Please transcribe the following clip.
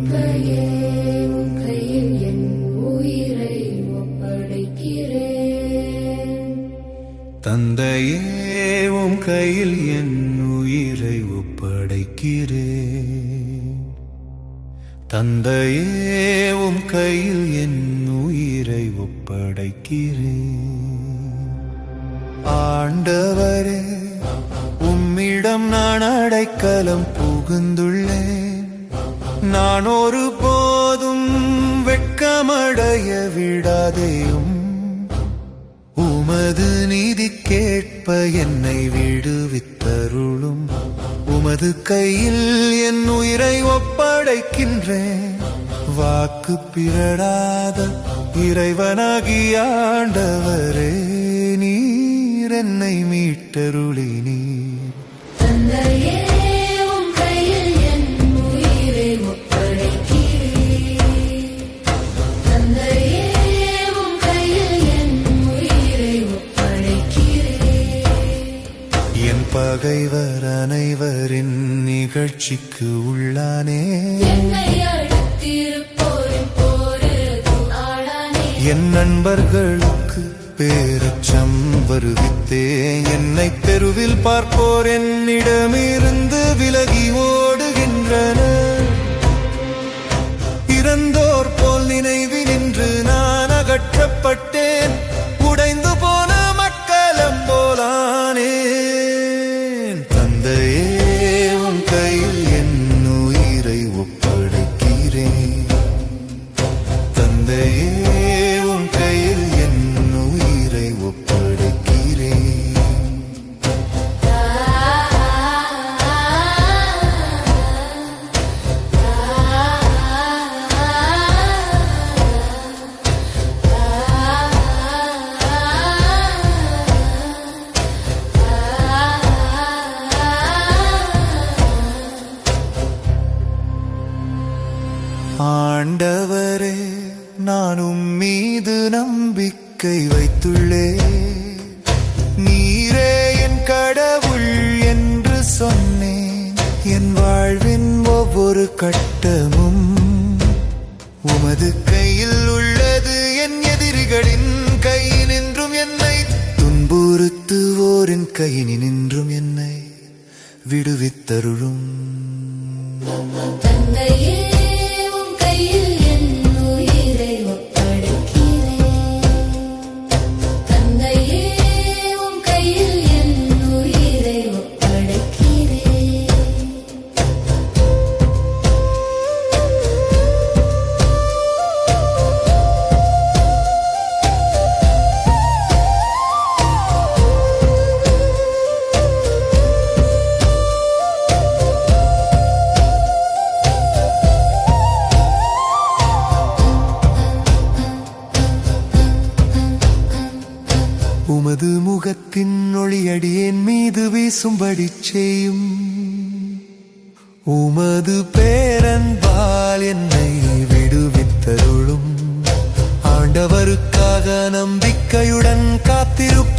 தந்தையே உம் கையில் என் உயிரை ஒப்படைக்கிறேன். தந்தையே உம் கையில் என் உயிரை ஒப்படைக்கிறேன். ஆண்டவரே, உம்மிடம் நான் அடைக்கலம் புகுந்துள்ளேன். நான் ஒரு போதும் வெட்கமடைய விடாதேயும். உமது நீதி கேட்ப என்னை விடுவித்தருளும். உமது கையில் என் உயிரை ஒப்படைக்கின்றேன். வாக்கு பிறடாத இறைவனாகிய ஆண்டவரே, நீர் என்னை மீட்டருளினீர். தந்தையே, உம் கையில் என் உயிரை ஒப்படைக்கிறேன். தந்தையே, உம் கையில் என் உயிரை ஒப்படைக்கிறேன். என் பகைவர் அனைவரின் நிகழ்ச்சிக்கு உள்ளானே. என்னை அடுத்திருப்போரின் போருக்கு ஆளானே. என் நண்பர்களுக்கு பேரச்சம் வருவித்தே. என்னை தெருவில் பார்ப்போர் என்னிடமிருந்து விலகி ஓடுகின்றனர். இறந்தோர் போல் நினைவினின்று நான் அகற்றப்பட்டேன். உடைந்து போன மக்களம் போலானேன். தந்தையே, உம் கையில் என் உயிரை ஒப்படைக்கிறேன். தந்தையே, உம் கையில் என் உயிரை ஒப்படைக்கிறேன். ஆண்டவரே, நான் உம்மீது நம்பிக்கை வைத்துள்ளேன். நீரே என் கடவுள் என்று சொன்னேன். என் வாழ்வின் ஒவ்வொரு கட்டமும் உமது கையில் உள்ளது. என் எதிரிகளின் கையினின்றும் என்னை துன்புறுத்துவோரின் கையினின்றும் என்னை விடுவித்தருளும். தந்தையே, உம் கையில் என் உயிரை ஒப்படைக்கிறேன். தந்தையே, உம் கையில் என் உயிரை ஒப்படைக்கிறேன். உமது முகத்தின் ஒளியடியேன் மீது வீசும்படி செய்யும். உமது பேரன்பால் என்னை விடுவித்தருளும். ஆண்டவருக்காக நம்பிக்கையுடன் காத்திருப்பேன்.